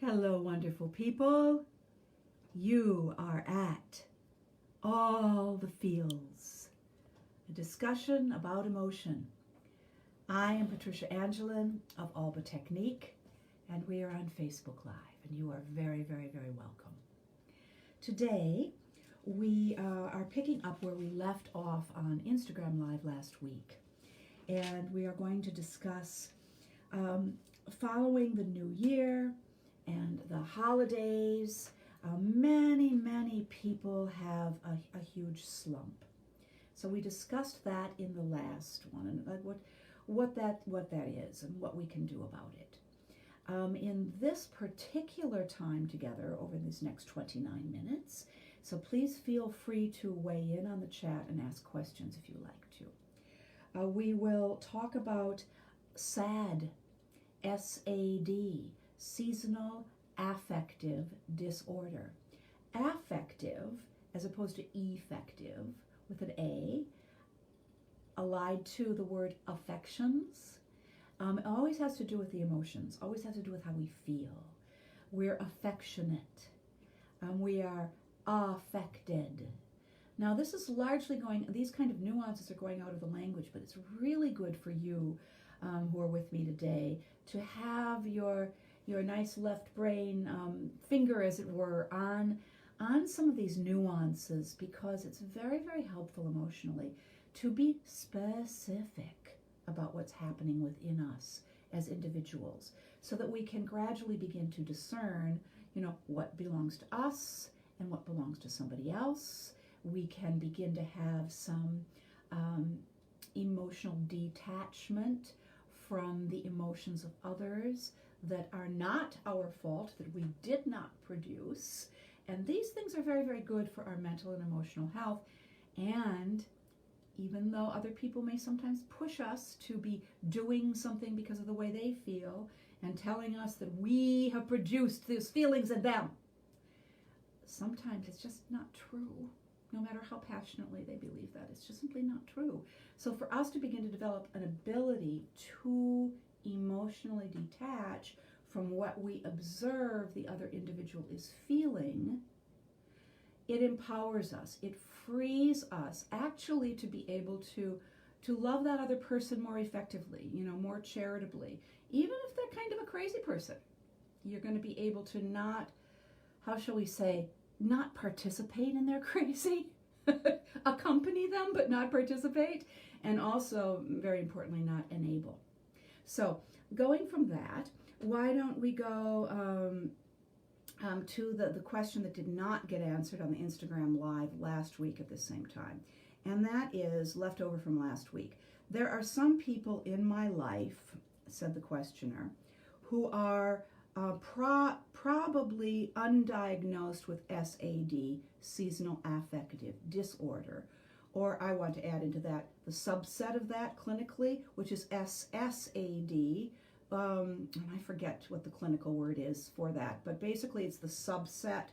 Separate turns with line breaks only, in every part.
Hello, wonderful people. You are at All the Feels, a discussion about emotion. I am Patricia Angelin of Alba Technique, and we are on Facebook Live, and you are very, very, very welcome. Today, we are picking up where we left off on Instagram Live last week, and we are going to discuss following the new year and the holidays. Many people have a huge slump. So we discussed that in the last one, and what that is and what we can do about it. In this particular time together over these next 29 minutes, so please feel free to weigh in on the chat and ask questions if you like to. We will talk about SAD, S-A-D, seasonal affective disorder. Affective, as opposed to effective, with an A, allied to the word affections. It always has to do with the emotions, always has to do with how we feel. We're affectionate. We are affected. Now, this is largely these kind of nuances are going out of the language, but it's really good for you who are with me today to have your nice left brain finger, as it were, on some of these nuances, because it's very, very helpful emotionally to be specific about what's happening within us as individuals, so that we can gradually begin to discern, what belongs to us and what belongs to somebody else. We can begin to have some emotional detachment from the emotions of others that are not our fault, that we did not produce. And these things are very, very good for our mental and emotional health. And even though other people may sometimes push us to be doing something because of the way they feel and telling us that we have produced these feelings in them, sometimes it's just not true. No matter how passionately they believe that, it's just simply not true. So for us to begin to develop an ability to emotionally detach from what we observe the other individual is feeling, it empowers us. It frees us actually to be able to love that other person more effectively, more charitably. Even if they're kind of a crazy person, you're going to be able to not, how shall we say, not participate in their crazy, accompany them but not participate, and also, very importantly, not enable. So going from that, why don't we go to the question that did not get answered on the Instagram Live last week at the same time, and that is left over from last week. There are some people in my life, said the questioner, who are probably undiagnosed with SAD, seasonal affective disorder, or I want to add into that the subset of that clinically, which is SSAD, and I forget what the clinical word is for that, but basically it's the subset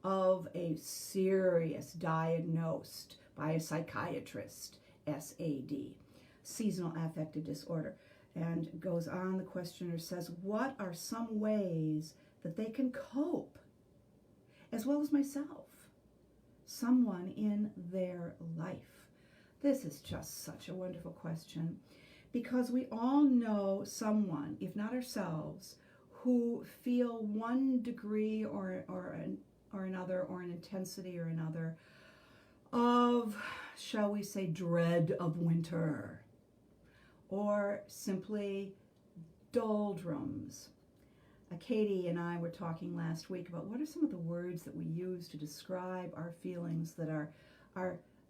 of a serious diagnosed by a psychiatrist SAD, seasonal affective disorder. And goes on, the questioner says, what are some ways that they can cope, as well as myself, someone in their life? This is just such a wonderful question, because we all know someone, if not ourselves, who feel one degree or another, or an intensity or another of, shall we say, dread of winter, or simply doldrums. Katie and I were talking last week about what are some of the words that we use to describe our feelings that are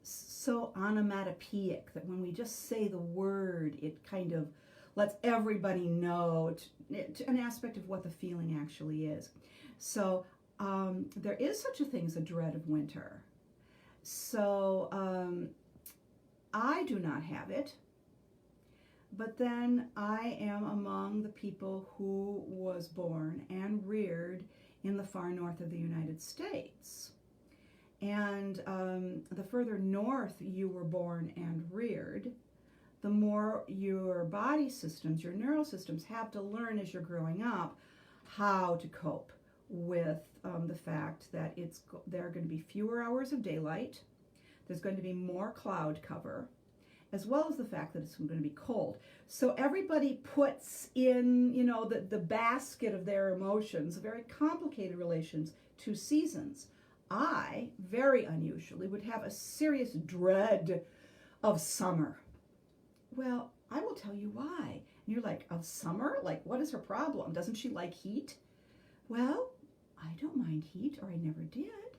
so onomatopoeic that when we just say the word, it kind of lets everybody know an aspect of what the feeling actually is. So there is such a thing as a dread of winter. So I do not have it. But then I am among the people who was born and reared in the far north of the United States. And the further north you were born and reared, the more your body systems, your neural systems have to learn as you're growing up how to cope with the fact that there are going to be fewer hours of daylight, there's going to be more cloud cover, as well as the fact that it's going to be cold. So everybody puts in, the basket of their emotions, very complicated relations to seasons. I, very unusually, would have a serious dread of summer. Well, I will tell you why. And you're like, of summer? Like, what is her problem? Doesn't she like heat? Well, I don't mind heat, or I never did,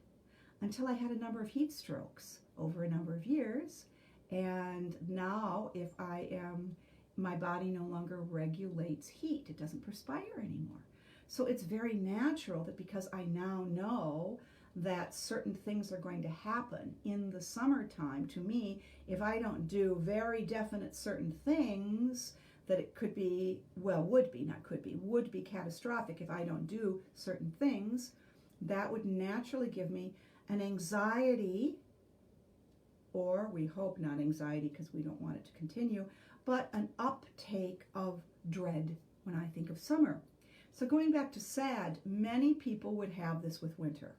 until I had a number of heat strokes over a number of years. And now my body no longer regulates heat. It doesn't perspire anymore. So it's very natural that because I now know that certain things are going to happen in the summertime, to me, if I don't do very definite certain things, that it could be, would be catastrophic if I don't do certain things, that would naturally give me an anxiety, or we hope not anxiety because we don't want it to continue, but an uptake of dread when I think of summer. So going back to SAD, many people would have this with winter.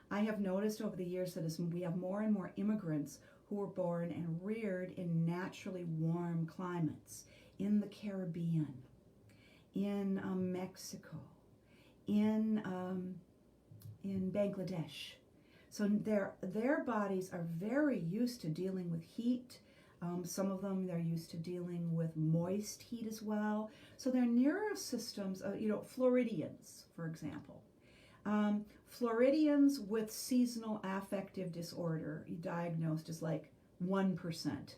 I have noticed over the years that as we have more and more immigrants who were born and reared in naturally warm climates, in the Caribbean, in Mexico, in Bangladesh. So their bodies are very used to dealing with heat. Some of them, they're used to dealing with moist heat as well. So their nerve systems, Floridians, for example. Floridians with seasonal affective disorder diagnosed as like 1%.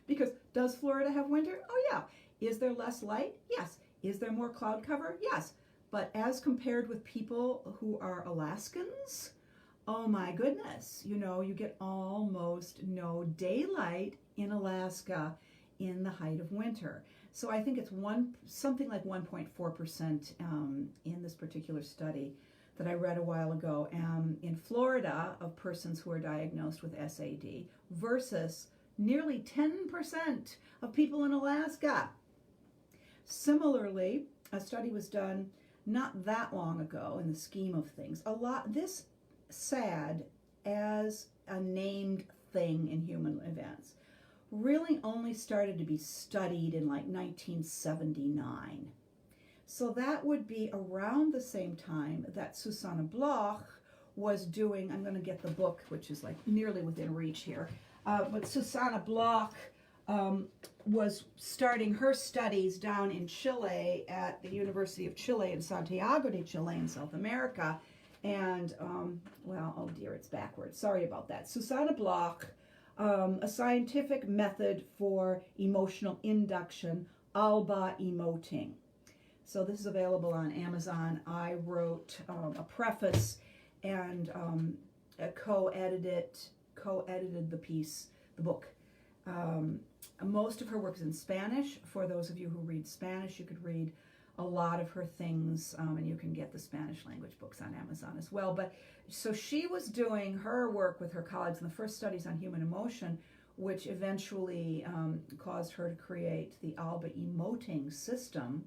Because does Florida have winter? Oh yeah. Is there less light? Yes. Is there more cloud cover? Yes. But as compared with people who are Alaskans, oh my goodness, you get almost no daylight in Alaska in the height of winter. So I think it's something like 1.4% in this particular study that I read a while ago in Florida of persons who are diagnosed with SAD versus nearly 10% of people in Alaska. Similarly, a study was done not that long ago in the scheme of things. This SAD as a named thing in human events really only started to be studied in like 1979. So that would be around the same time that Susanne Bloch was doing, I'm going to get the book, which is like nearly within reach here, but Susanne Bloch was starting her studies down in Chile at the University of Chile in Santiago de Chile in South America. And, oh dear, it's backwards. Sorry about that. Susanne Bloch, a scientific method for emotional induction, Alba emoting. So this is available on Amazon. I wrote a preface and co-edited the book. Most of her work is in Spanish. For those of you who read Spanish, you could read a lot of her things, and you can get the Spanish language books on Amazon as well. But so she was doing her work with her colleagues in the first studies on human emotion, which eventually caused her to create the Alba emoting system,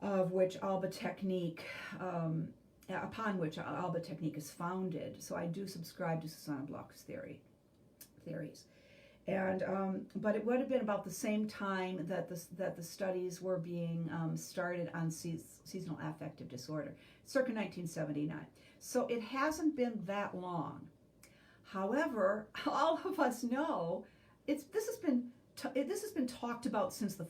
of which Alba technique, upon which Alba technique is founded. So I do subscribe to Susanne Bloch's theories. And but it would have been about the same time that the studies were being started on seasonal affective disorder, circa 1979. So it hasn't been that long. However, all of us know this has been talked about since the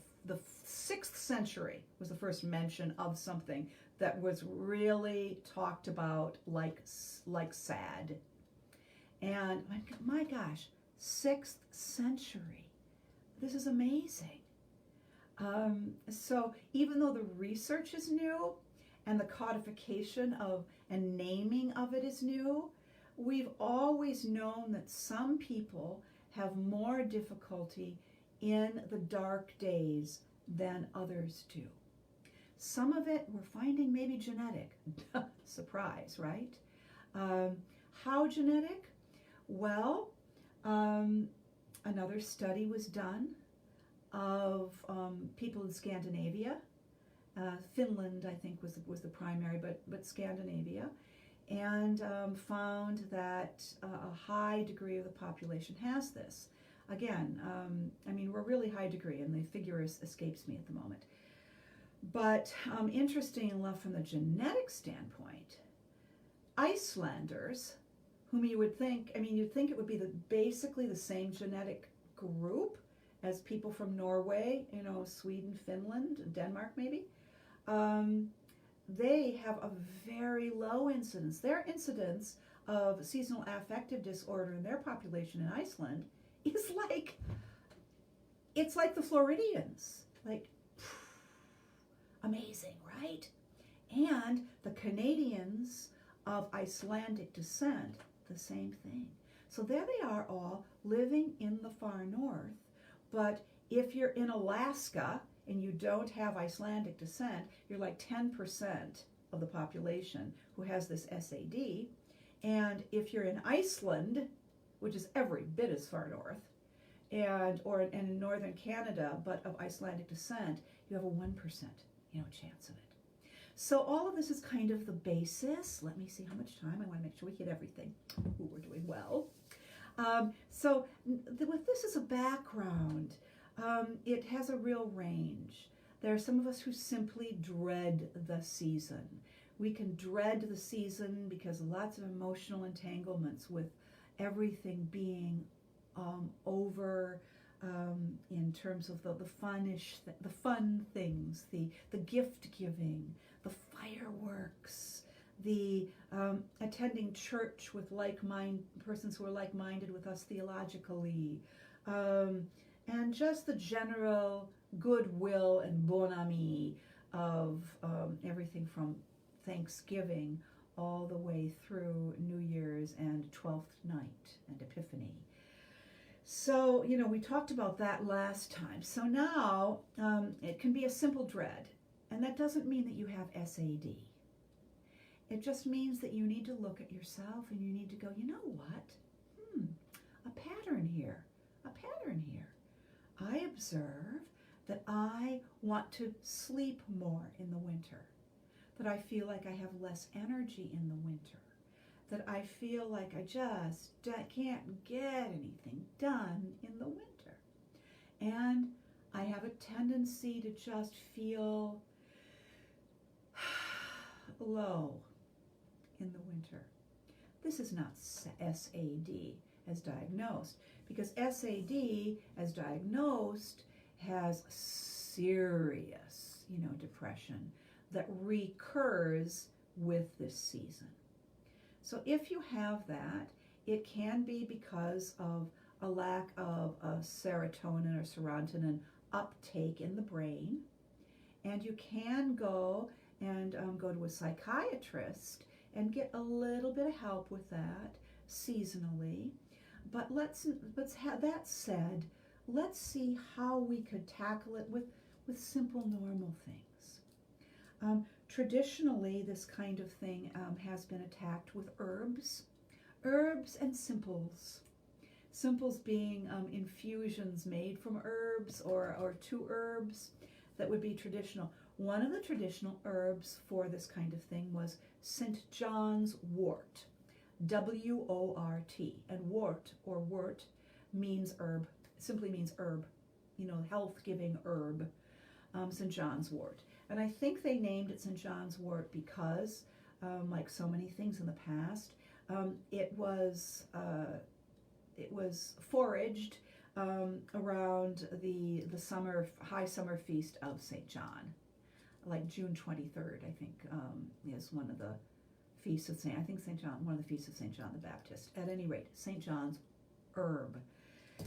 6th century was the first mention of something that was really talked about like SAD. And my gosh, 6th century. This is amazing. So even though the research is new and the codification of and naming of it is new, we've always known that some people have more difficulty in the dark days than others do. Some of it we're finding maybe genetic. Surprise, right? How genetic? Well, another study was done of people in Scandinavia, Finland, I think, was the primary, but Scandinavia, and found that a high degree of the population has this. Again, I mean, we're really high degree, and the figure escapes me at the moment. But interesting enough, from the genetic standpoint, Icelanders, whom you would think, I mean, you'd think it would be basically the same genetic group as people from Norway, Sweden, Finland, Denmark maybe. They have a very low incidence. Their incidence of seasonal affective disorder in their population in Iceland is it's like the Floridians. Like, amazing, right? And the Canadians of Icelandic descent, the same thing. So there they are, all living in the far north. But if you're in Alaska and you don't have Icelandic descent, you're like 10% of the population who has this SAD. And if you're in Iceland, which is every bit as far north, and in northern Canada, but of Icelandic descent, you have a 1% chance of it. So all of this is kind of the basis. Let me see how much time. I want to make sure we hit everything. Ooh, we're doing well. So with this as a background, it has a real range. There are some of us who simply dread the season. We can dread the season because lots of emotional entanglements with everything being over in terms of the fun things, the gift giving, the fireworks, the attending church with persons who are like-minded with us theologically, and just the general goodwill and bon ami of everything from Thanksgiving all the way through New Year's and 12th night and Epiphany. So, we talked about that last time. So now it can be a simple dread, and that doesn't mean that you have SAD. It just means that you need to look at yourself and you need to go, you know what? A pattern here. I observe that I want to sleep more in the winter, that I feel like I have less energy in the winter, that I feel like I just can't get anything done in the winter. And I have a tendency to just feel low in the winter. This is not SAD as diagnosed, because SAD as diagnosed has serious, depression that recurs with this season. So if you have that, it can be because of a lack of serotonin or serotonin uptake in the brain. And you can go to a psychiatrist and get a little bit of help with that seasonally. But let's have that said, let's see how we could tackle it with simple, normal things. Traditionally, this kind of thing has been attacked with herbs and simples. Simples being infusions made from herbs or to herbs that would be traditional. One of the traditional herbs for this kind of thing was St. John's wort, W-O-R-T. And wort means herb, simply means herb, health-giving herb, St. John's wort. And I think they named it St. John's wort because, like so many things in the past, it was foraged around the high summer feast of St. John, like June 23rd, I think, is one of the feasts of one of the feasts of St. John the Baptist. At any rate, St. John's herb.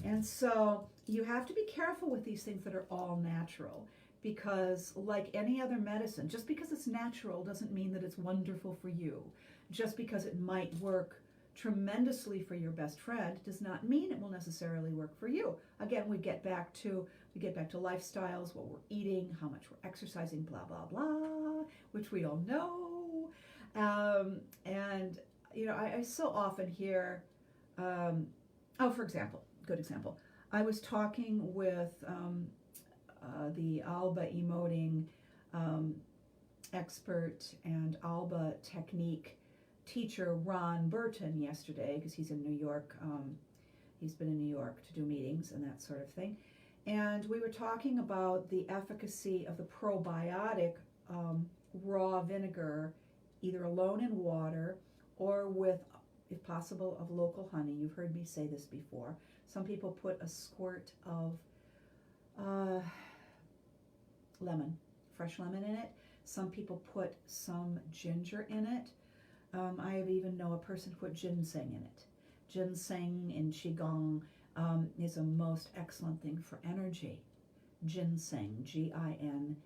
And so you have to be careful with these things that are all natural, because like any other medicine, just because it's natural doesn't mean that it's wonderful for you. Just because it might work tremendously for your best friend does not mean it will necessarily work for you. Again, we get back to lifestyles, what we're eating, how much we're exercising, blah, blah, blah, which we all know. And, I so often hear, for example, good example. I was talking with the Alba emoting expert and Alba technique teacher Ron Burton yesterday, because he's in New York. He's been in New York to do meetings and that sort of thing. And we were talking about the efficacy of the probiotic raw vinegar, either alone in water or with, if possible, of local honey. You've heard me say this before. Some people put a squirt of lemon, fresh lemon in it. Some people put some ginger in it. I even know a person who put ginseng in it. Ginseng in Qigong is a most excellent thing for energy. Ginseng, Ginseng,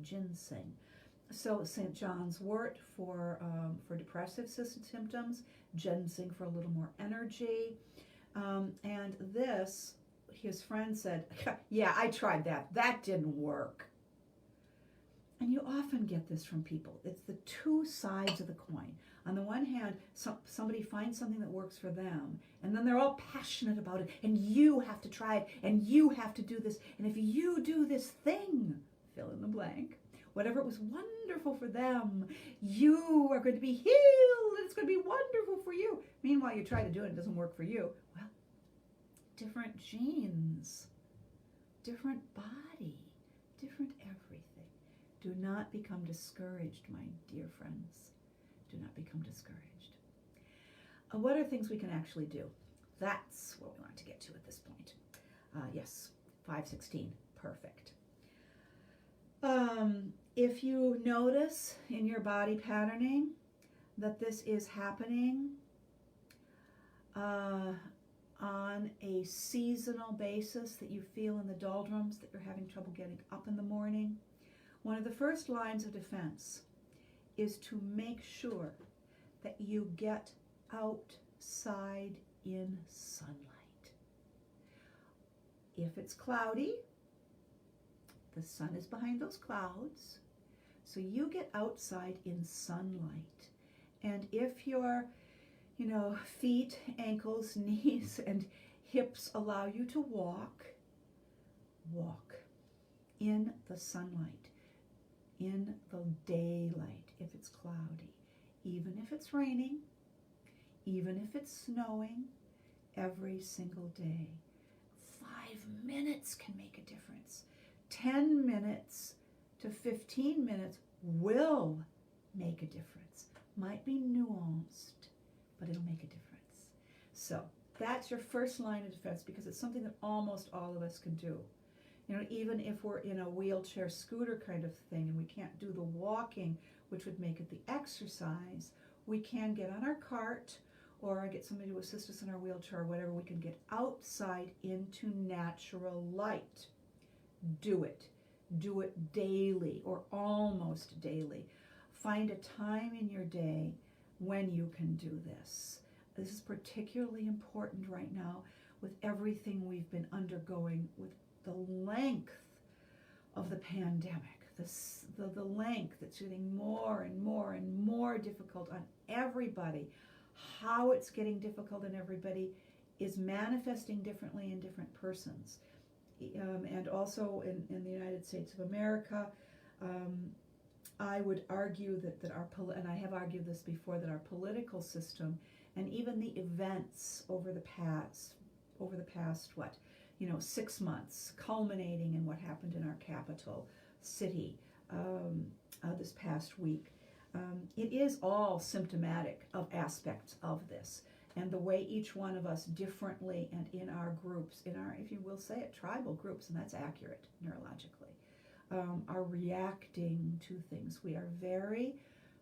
ginseng. So St. John's wort for depressive symptoms, ginseng for a little more energy. And this, his friend said, yeah, I tried that. That didn't work. And you often get this from people. It's the two sides of the coin. On the one hand, somebody finds something that works for them, and then they're all passionate about it, and you have to try it, and you have to do this, and if you do this thing, fill in the blank, whatever was wonderful for them, you are going to be healed, and it's going to be wonderful for you. Meanwhile, you try to do it, it doesn't work for you. Well, different genes, different body, different everything. Do not become discouraged, my dear friends. Do not become discouraged. What are things we can actually do? That's what we want to get to at this point. Yes, 5:16, perfect. If you notice in your body patterning that this is happening on a seasonal basis, that you feel in the doldrums, that you're having trouble getting up in the morning, one of the first lines of defense is to make sure that you get outside in sunlight. If it's cloudy, the sun is behind those clouds, so you get outside in sunlight. And if your, feet, ankles, knees, and hips allow you to walk in the sunlight. In the daylight, if it's cloudy, even if it's raining, even if it's snowing, every single day. 5 minutes can make a difference. 10 minutes to 15 minutes will make a difference. Might be nuanced, but it'll make a difference. So that's your first line of defense, because it's something that almost all of us can do. Even if we're in a wheelchair scooter kind of thing and we can't do the walking, which would make it the exercise, we can get on our cart or get somebody to assist us in our wheelchair or whatever. We can get outside into natural light. Do it. Do it daily or almost daily. Find a time in your day when you can do this. This is particularly important right now with everything we've been undergoing with the length of the pandemic, the length that's getting more and more and more difficult on everybody. How it's getting difficult on everybody is manifesting differently in different persons. And also in the United States of America, I would argue that our, and I have argued this before, that our political system and even the events over the past 6 months, culminating in what happened in our capital city this past week. It is all symptomatic of aspects of this, and the way each one of us differently and in our groups, in our, if you will say it, tribal groups, and that's accurate neurologically, are reacting to things. We are very,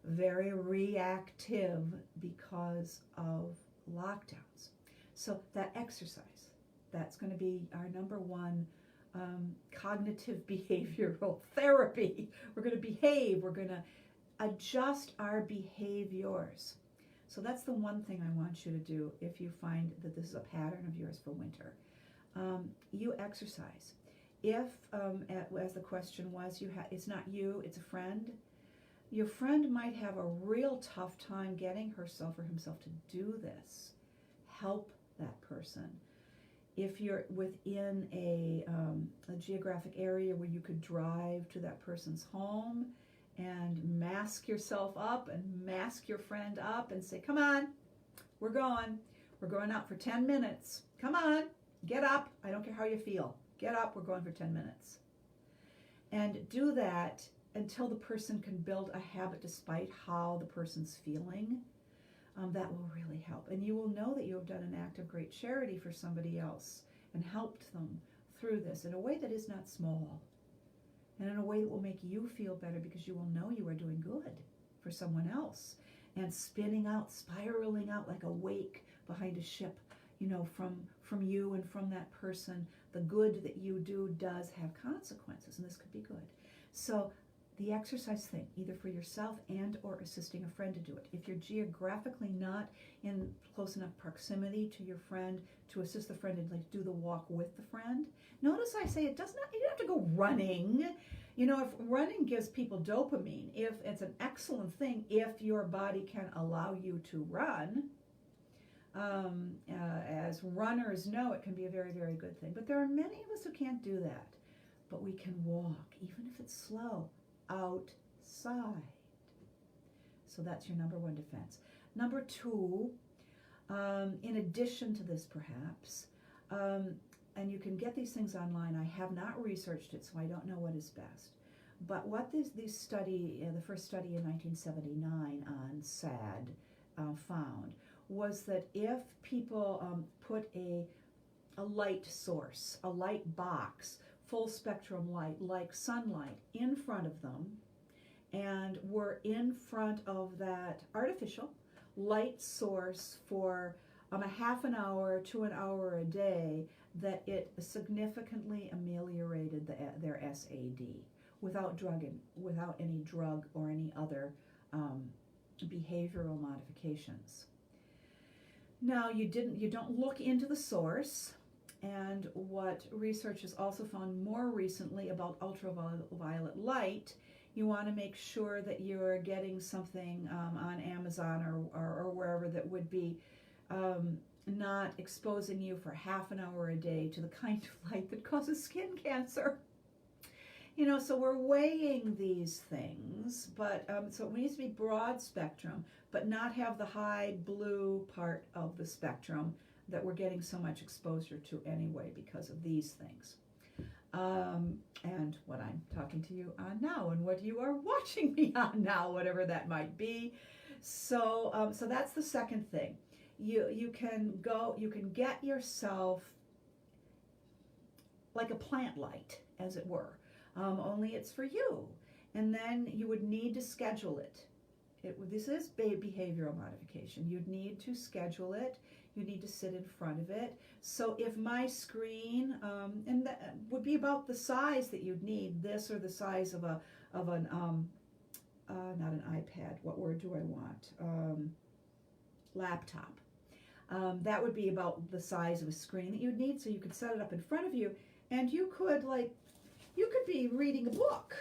very reactive because of lockdowns. So that exercise, that's going to be our number one cognitive behavioral therapy. We're going to behave. We're going to adjust our behaviors. So that's the one thing I want you to do if you find that this is a pattern of yours for winter. You exercise. If, as the question was, it's not you, it's a friend, your friend might have a real tough time getting herself or himself to do this. Help that person. If you're within a geographic area where you could drive to that person's home and mask yourself up and mask your friend up and say, come on, we're going. We're going out for 10 minutes. Come on, get up. I don't care how you feel. Get up, we're going for 10 minutes. And do that until the person can build a habit despite how the person's feeling. That will really help. And you will know that you have done an act of great charity for somebody else and helped them through this in a way that is not small and in a way that will make you feel better because you will know you are doing good for someone else and spinning out, spiraling out like a wake behind a ship, from you and from that person. The good that you do does have consequences, and this could be good. So the exercise thing, either for yourself and or assisting a friend to do it. If you're geographically not in close enough proximity to your friend to assist the friend and like do the walk with the friend, notice I say it does not, you don't have to go running. If running gives people dopamine, if it's an excellent thing, if your body can allow you to run, as runners know, it can be a very, very good thing. But there are many of us who can't do that. But we can walk, even if it's slow, outside. So that's your number one defense. Number two, in addition to this perhaps, and you can get these things online. I have not researched it, so I don't know what is best. But what this study, the first study in 1979 on SAD found was that if people put a light source, a light box, full spectrum light like sunlight in front of them and were in front of that artificial light source for a half an hour to an hour a day, that it significantly ameliorated their SAD without any drug or any other behavioral modifications. Now you don't look into the source. And what research has also found more recently about ultraviolet light, you want to make sure that you're getting something on Amazon or wherever that would be not exposing you for half an hour a day to the kind of light that causes skin cancer. So we're weighing these things, but so it needs to be broad spectrum, but not have the high blue part of the spectrum that we're getting so much exposure to anyway because of these things. And what I'm talking to you on now and what you are watching me on now, whatever that might be. So that's the second thing. You can get yourself like a plant light, as it were, only it's for you. And then you would need to schedule it. This is behavioral modification. You'd need to schedule it. You need to sit in front of it. So if my screen, and that would be about the size that you'd need, this or the size of an not an iPad, what word do I want? Laptop. That would be about the size of a screen that you'd need, so you could set it up in front of you, and you could be reading a book.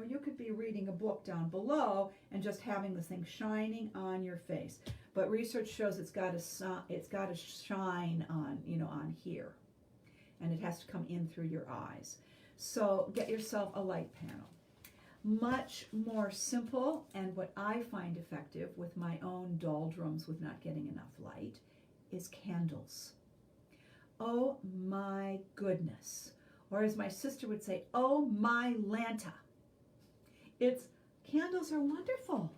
You could be reading a book down below and just having the thing shining on your face. But research shows it's got to shine on, on here, and it has to come in through your eyes. So get yourself a light panel. Much more simple, and what I find effective with my own doldrums with not getting enough light is candles. Oh my goodness. Or as my sister would say, oh my Lanta. Candles are wonderful.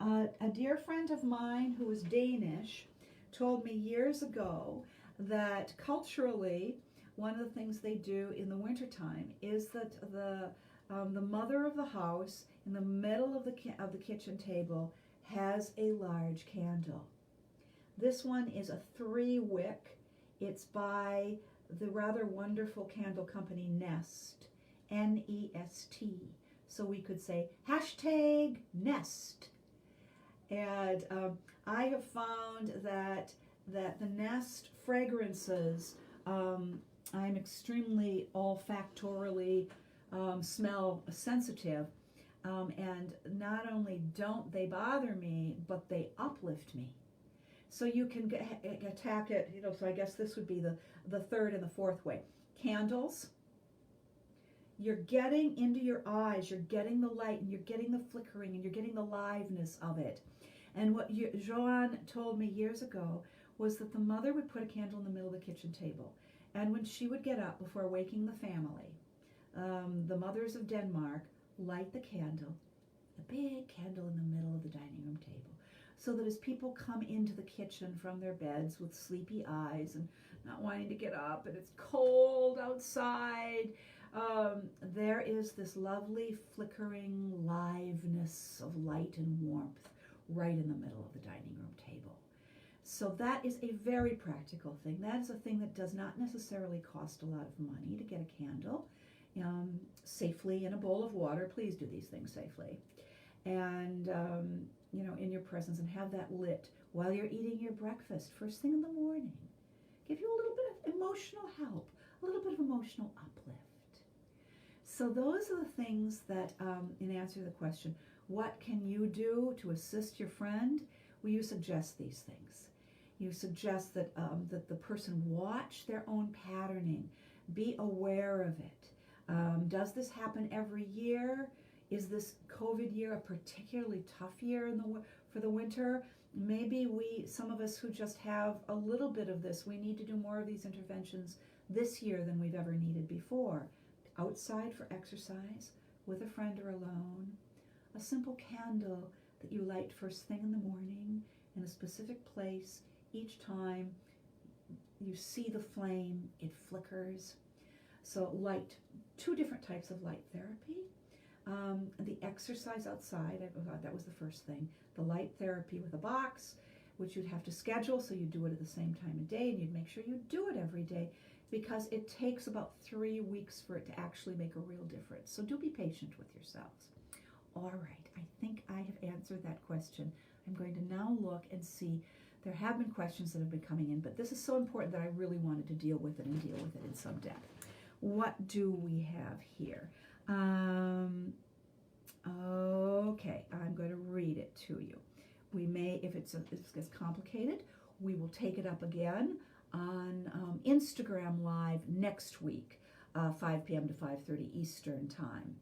A dear friend of mine who is Danish told me years ago that culturally, one of the things they do in the wintertime is that the mother of the house in the middle of the kitchen table has a large candle. This one is a 3-wick. It's by the rather wonderful candle company Nest, N-E-S-T. So we could say #Nest. And I have found that the Nest fragrances, I'm extremely olfactorily smell sensitive, and not only don't they bother me, but they uplift me. So you can attack it, so I guess this would be the third and the fourth way. Candles. You're getting into your eyes, you're getting the light, and you're getting the flickering, and you're getting the liveness of it. And what Joanne told me years ago was that the mother would put a candle in the middle of the kitchen table. And when she would get up before waking the family, the mothers of Denmark light the candle, a big candle in the middle of the dining room table, so that as people come into the kitchen from their beds with sleepy eyes and not wanting to get up, and it's cold outside, there is this lovely flickering liveness of light and warmth right in the middle of the dining room table. So that is a very practical thing. That is a thing that does not necessarily cost a lot of money to get a candle safely in a bowl of water. Please do these things safely. And, in your presence, and have that lit while you're eating your breakfast first thing in the morning. Give you a little bit of emotional help, a little bit of emotional uplift. So those are the things that, in answer to the question, what can you do to assist your friend? Well, you suggest these things. You suggest that, that the person watch their own patterning, be aware of it. Does this happen every year? Is this COVID year a particularly tough year for the winter? Maybe some of us who just have a little bit of this, we need to do more of these interventions this year than we've ever needed before. Outside for exercise, with a friend or alone, a simple candle that you light first thing in the morning in a specific place. Each time you see the flame, it flickers. So light, two different types of light therapy. The exercise outside, that was the first thing. The light therapy with a box, which you'd have to schedule, so you do it at the same time of day, and you'd make sure you do it every day, because it takes about 3 weeks for it to actually make a real difference. So do be patient with yourselves. All right, I think I have answered that question. I'm going to now look and see. There have been questions that have been coming in, but this is so important that I really wanted to deal with it and deal with it in some depth. What do we have here? Okay, I'm going to read it to you. We may, if it gets complicated, we will take it up again on Instagram Live next week, 5 p.m. to 5:30 Eastern Time.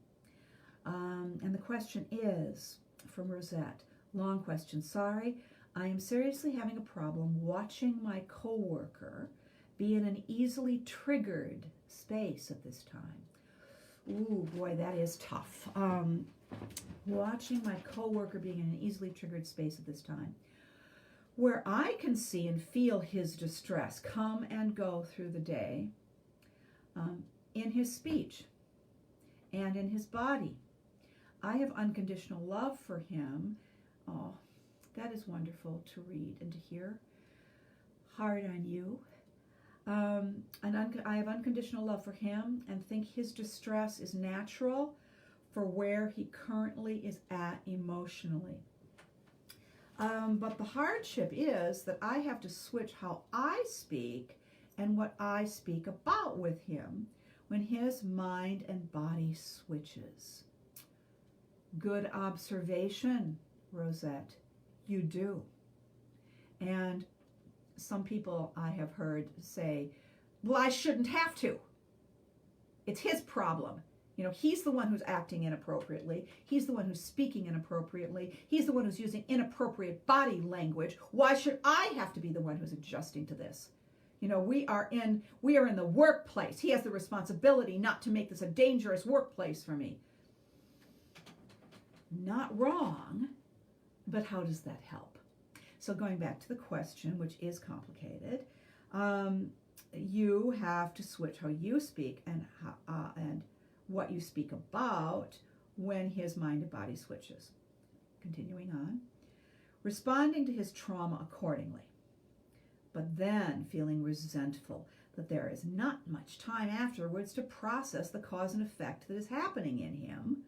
And the question is from Rosette. Long question. Sorry, I am seriously having a problem watching my coworker be in an easily triggered space at this time. Ooh, boy, that is tough. Watching my coworker being in an easily triggered space at this time, where I can see and feel his distress come and go through the day, in his speech and in his body. I have unconditional love for him. Oh, that is wonderful to read and to hear. Hard on you. I have unconditional love for him and think his distress is natural for where he currently is at emotionally. But the hardship is that I have to switch how I speak and what I speak about with him when his mind and body switches. Good observation, Rosette. You do. And some people I have heard say, well, I shouldn't have to. It's his problem. He's the one who's acting inappropriately. He's the one who's speaking inappropriately. He's the one who's using inappropriate body language. Why should I have to be the one who's adjusting to this? We are in the workplace. He has the responsibility not to make this a dangerous workplace for me. Not wrong, but how does that help? So going back to the question, which is complicated, you have to switch how you speak and what you speak about when his mind and body switches. Continuing on, responding to his trauma accordingly, but then feeling resentful that there is not much time afterwards to process the cause and effect that is happening in him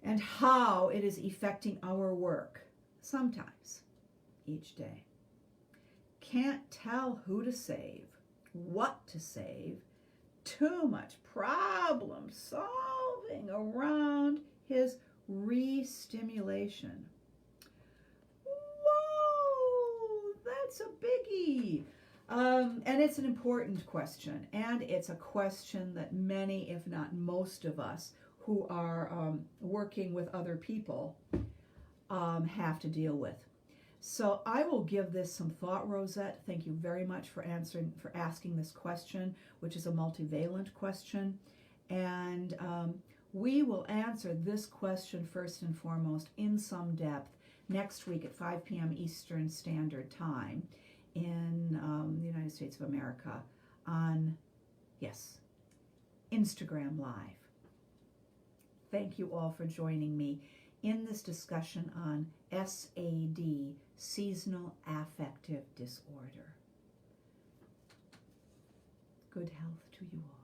and how it is affecting our work, sometimes, each day. Can't tell who to save, what to save, too much problem solving around his re-stimulation. Whoa, That's a biggie. And it's an important question, and it's a question that many, if not most of us, who are working with other people have to deal with. So I will give this some thought, Rosette. Thank you very much for asking this question, which is a multivalent question. And we will answer this question first and foremost in some depth next week at 5 p.m. Eastern Standard Time in the United States of America on, yes, Instagram Live. Thank you all for joining me in this discussion on SAD, Seasonal Affective Disorder. Good health to you all.